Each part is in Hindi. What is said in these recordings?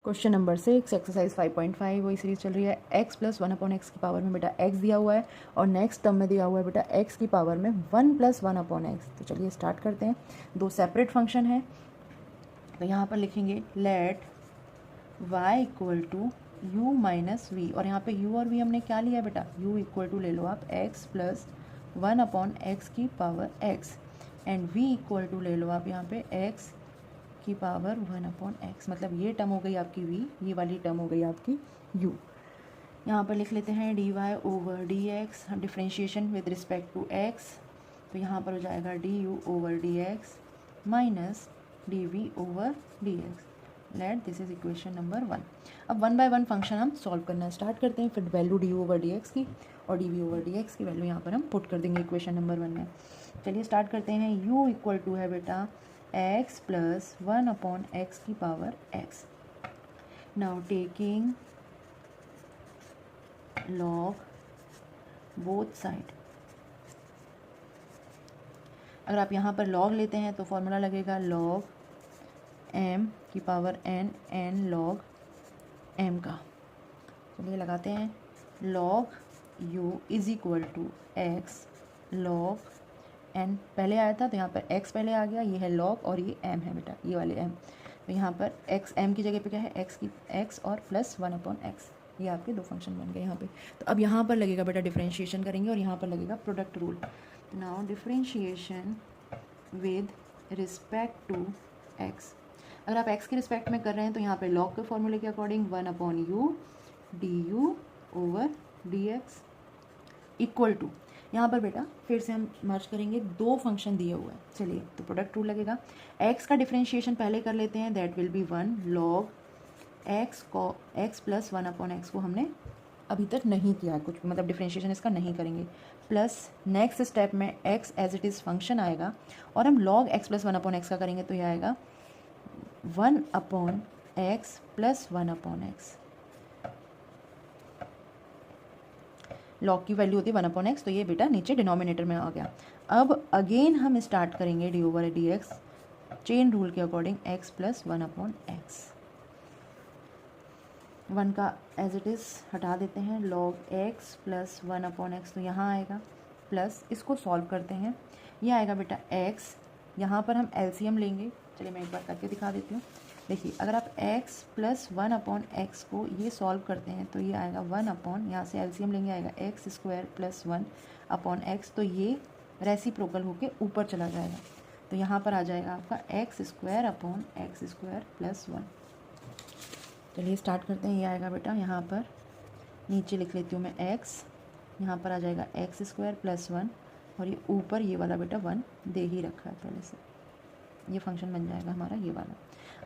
क्वेश्चन नंबर 6 एक्सरसाइज 5.5 वही सीरीज चल रही है। x प्लस 1/x की पावर में बेटा x दिया हुआ है और नेक्स्ट टर्म में दिया हुआ है बेटा x की पावर में 1 प्लस 1/x। तो चलिए स्टार्ट करते हैं। दो सेपरेट फंक्शन है तो यहाँ पर लिखेंगे let y equal to u minus V, और यहाँ पे u और v हमने क्या लिया है बेटा, u इक्वल टू ले लो आप x प्लस 1/x की power x and v equal to ले लो आप यहाँ पे x की पावर 1/x। मतलब ये टर्म हो गई आपकी v, ये वाली टर्म हो गई आपकी u। यहाँ पर लिख लेते हैं dy over dx, differentiation with respect to x, तो यहाँ पर हो जाएगा du over dx minus dv over dx। Let this is equation number 1। अब 1 बाय 1 फंक्शन हम सॉल्व करना स्टार्ट करते हैं। फिर वैल्यू du ओवर dx की और dv ओवर dx की वैल्यू यहाँ पर हम पुट कर देंगे इक्वेशन नंबर 1 में। चलिए स्टार्ट करते हैं। u इक्वल टू है बेटा x प्लस 1/x की power x। Now taking log both side, अगर आप यहाँ पर log लेते हैं तो फॉर्मूला लगेगा log m की पावर n log m का। चलिए लगाते हैं। log u is equal to x log n पहले आया था तो यहाँ पर x पहले आ गया, ये है log और ये m है बेटा, ये वाले m। तो यहाँ पर x m की जगह पे क्या है, x और प्लस 1/x। ये आपके दो फंक्शन बन गए यहाँ पे। तो अब यहाँ पर लगेगा बेटा डिफरेंशिएशन करेंगे और यहाँ पर लगेगा product rule. Now differentiation with respect to x। अगर आप x के रिस्पेक्ट में कर रहे हैं तो यहाँ पे log के फॉर्मूले के according 1/u du over dx equal to, यहाँ पर बेटा फिर से हम मर्ज करेंगे, दो फंक्शन दिए हुए हैं। चलिए तो प्रोडक्ट रूल लगेगा। x का डिफरेंशिएशन पहले कर लेते हैं, that will be 1 log x plus 1/x को हमने अभी तक नहीं किया है कुछ, मतलब डिफरेंशिएशन इसका नहीं करेंगे। प्लस नेक्स्ट स्टेप में x as it is function आएगा और हम log x प्लस 1/x का करेंगे तो यह आएगा 1/x प्लस 1/x। log की वैल्यू होती है 1/x, तो ये बेटा नीचे डिनोमिनेटर में आ गया। अब अगेन हम स्टार्ट करेंगे D over D x chain rule के अकॉर्डिंग x प्लस 1/x। 1 का एज इट इज़ हटा देते हैं, log x प्लस 1/x तो यहाँ आएगा, प्लस इसको सॉल्व करते हैं, ये आएगा बेटा x। यहाँ पर हम एलसीएम लेंगे, चलिए मैं एक बार करके दिखा देती हूँ। देखिए अगर आप x प्लस 1/x को ये सॉल्व करते हैं तो ये आएगा 1/, यहाँ से एलसीएम लेंगे आएगा x² प्लस 1/x, तो ये रेसिप्रोकल होके ऊपर चला जाएगा, तो यहाँ पर आ जाएगा आपका x² प्लस 1। चलिए स्टार्ट करते हैं। ये आएगा बेटा, यहाँ पर नीचे लिख लेती हूँ मैं x, यहाँ पर आ जाएगा x² प्लस 1 और ये ऊपर ये वाला बेटा 1 दे ही रखा है पहले से, ये फंक्शन बन जाएगा हमारा ये वाला।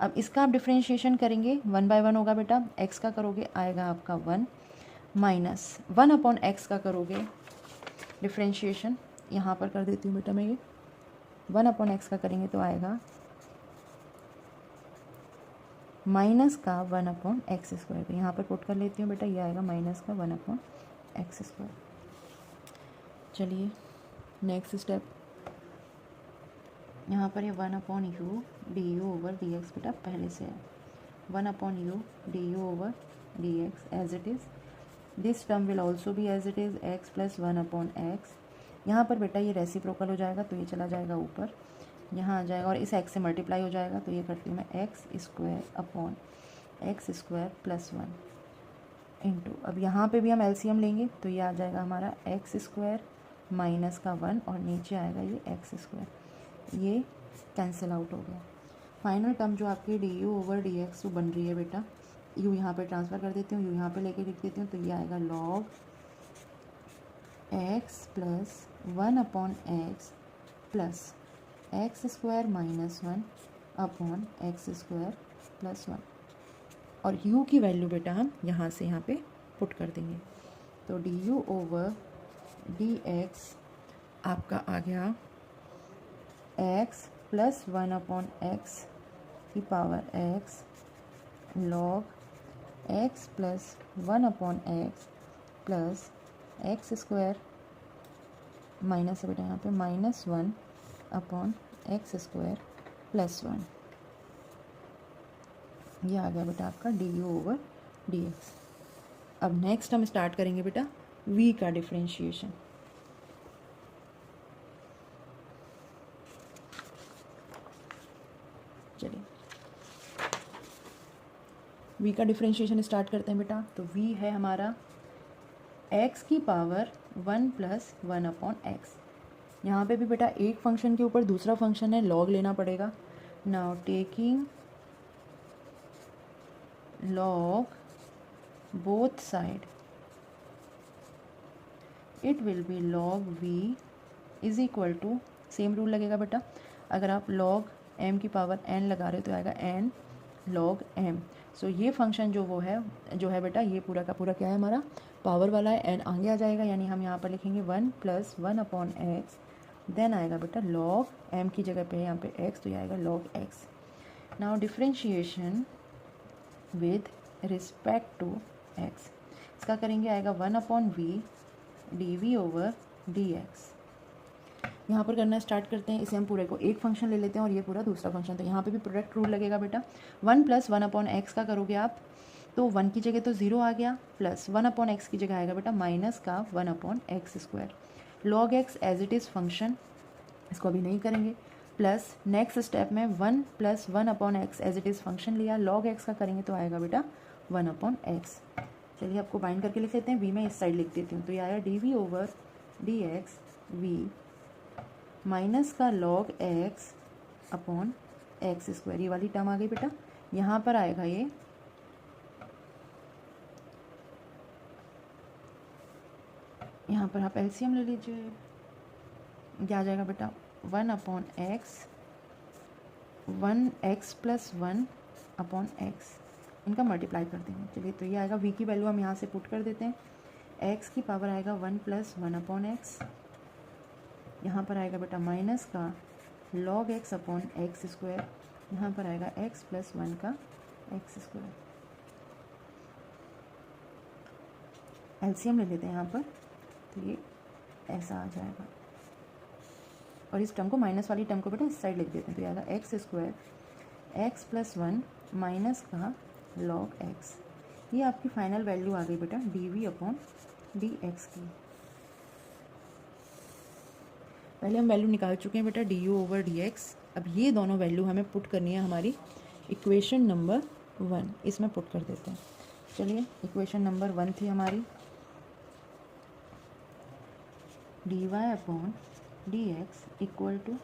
अब इसका आप डिफरेंशिएशन करेंगे, 1 बाय 1 होगा बेटा, x का करोगे आएगा आपका 1 माइनस 1/x का करोगे डिफरेंशिएशन, यहाँ पर कर देती हूँ बेटा मैं, ये 1/x का करेंगे तो आएगा माइनस का 1/x²। तो यहाँ पर पुट कर लेती हूँ बेटा, ये आएगा माइनस का 1/x²। चलिए नेक्स्ट स्टेप, यहाँ पर ये 1/u du ओवर dx बेटा पहले से है, 1/u du over dx as it is. This term will also भी as it is x plus 1/x। यहाँ पर बेटा ये रेसिप्रोकल हो जाएगा तो ये चला जाएगा ऊपर, यहाँ आ जाएगा और इस x से मल्टीप्लाई हो जाएगा, तो ये करती हूँ मैं x² प्लस 1 इंटू, अब यहाँ पे भी हम एलसीएम लेंगे तो ये आ जाएगा हमारा x² माइनस का 1 और नीचे आएगा ये x², ये कैंसिल आउट हो गया। फाइनल टर्म जो आपकी du ओवर dx बन रही है बेटा, u यहाँ पे ट्रांसफ़र कर देती हूँ, u यहाँ पे लेके लिख देती हूँ, तो ये आएगा log x plus 1/x plus x² minus 1/x² plus 1, और u की वैल्यू बेटा हम यहाँ से यहाँ पे पुट कर देंगे, तो du ओवर dx आपका आ गया x प्लस 1/x की power x log x plus 1/x plus x² minus है बेटा यहाँ पे माइनस 1/x² प्लस 1। ये आ गया बेटा आपका D U over D X. अब नेक्स्ट हम स्टार्ट करेंगे बेटा v का डिफ्रेंशिएशन। चलिए v का डिफ्रेंशिएशन स्टार्ट करते हैं बेटा। तो v है हमारा x की पावर 1 प्लस 1 अपॉन एक्स। यहाँ पे भी बेटा एक फंक्शन के ऊपर दूसरा फंक्शन है, लॉग लेना पड़ेगा। Now taking log both side it will be log v is equal to, same rule लगेगा बेटा, अगर आप log m की पावर n लगा रहे हो तो आएगा n log m। सो ये फंक्शन जो है बेटा, ये पूरा का पूरा क्या है हमारा पावर वाला है, n आगे आ जाएगा, यानी हम यहाँ पर लिखेंगे 1 प्लस 1 अपॉन एक्स, देन आएगा बेटा log m की जगह पे यहाँ पे x, तो ये आएगा log x। Now differentiation with respect to x, इसका करेंगे आएगा 1 upon V D V over D X. यहाँ पर करना स्टार्ट करते हैं, इसे हम पूरे को एक फंक्शन ले लेते हैं और ये पूरा दूसरा फंक्शन। तो यहाँ पे भी प्रोडक्ट रूल लगेगा बेटा। 1 प्लस 1 अपॉन एक्स का करोगे आप तो 1 की जगह तो 0 आ गया, प्लस 1 अपॉन एक्स की जगह आएगा बेटा माइनस का 1 upon X square. Log X as it is function, इसको अभी नहीं करेंगे। प्लस नेक्स्ट स्टेप में 1 plus 1 upon X as it is function लिया, लॉग एक्स का करेंगे तो आएगा बेटा 1 अपॉन एक्स। चलिए आपको बाइंड करके लिख लेते हैं, वी में इस साइड लिख देती हूँ, तो ये आया D V over D X V minus का log X upon X square, ये वाली टर्म आ गई बेटा। यहाँ पर आएगा ये यहाँ पर आप एलसीएम ले लीजिए, क्या आ जाएगा बेटा 1 upon x, 1 x plus 1 upon x, इनका मल्टीप्लाई कर देंगे। चलिए तो ये आएगा, वी की वैल्यू हम यहाँ से पुट कर देते हैं, एक्स की पावर आएगा 1 प्लस 1 अपॉन एक्स, यहाँ पर आएगा बेटा माइनस का log X upon X square, यहाँ पर आएगा एक्स प्लस 1 का एक्स स्क्वायर। एलसीएम ले लेते हैं यहाँ पर, तो ये ऐसा आ जाएगा, और इस टर्म को माइनस वाली टर्म को बेटा इस साइड लिख देते हैं, तो ये आएगा X square X plus 1 minus का लॉग एक्स। ये आपकी फाइनल वैल्यू आ गई बेटा D V upon D X की। पहले हम वैल्यू निकाल चुके हैं बेटा D U over D X. अब ये दोनों वैल्यू हमें पुट करनी है हमारी इक्वेशन नंबर 1, इसमें पुट कर देते हैं। चलिए इक्वेशन नंबर 1 थी हमारी D Y upon D X equal to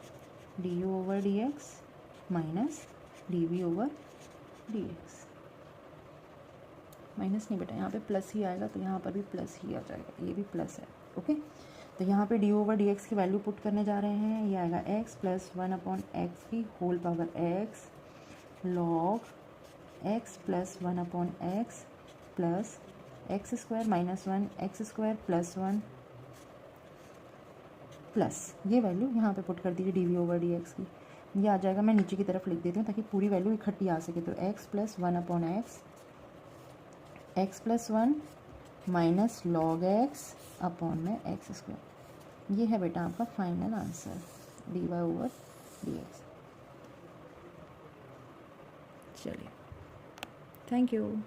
D U over D X minus D V over D X. Minus नहीं बेटा, यहाँ पे प्लस ही आएगा, तो यहाँ पर भी प्लस ही आ जाएगा, ये भी प्लस है। ओके, तो यहाँ पे डी ओवर डी एक्स की वैल्यू पुट करने जा रहे हैं, ये आएगा एक्स प्लस 1 अपॉन एक्स की whole power X log X plus 1 upon X plus X square minus 1 X square plus 1 plus ये वैल्यू यहाँ पे पुट कर दीजिए D V over D X की। ये आ जाएगा, मैं नीचे की तरफ लिख देती हूँ ताकि पूरी वैल्यू इकट्ठी आ सके। तो X plus 1 upon X plus 1 minus log X upon में एक्स स्क्वायर। ये है बेटा आपका final answer D Y over D X. चलिए, थैंक यू।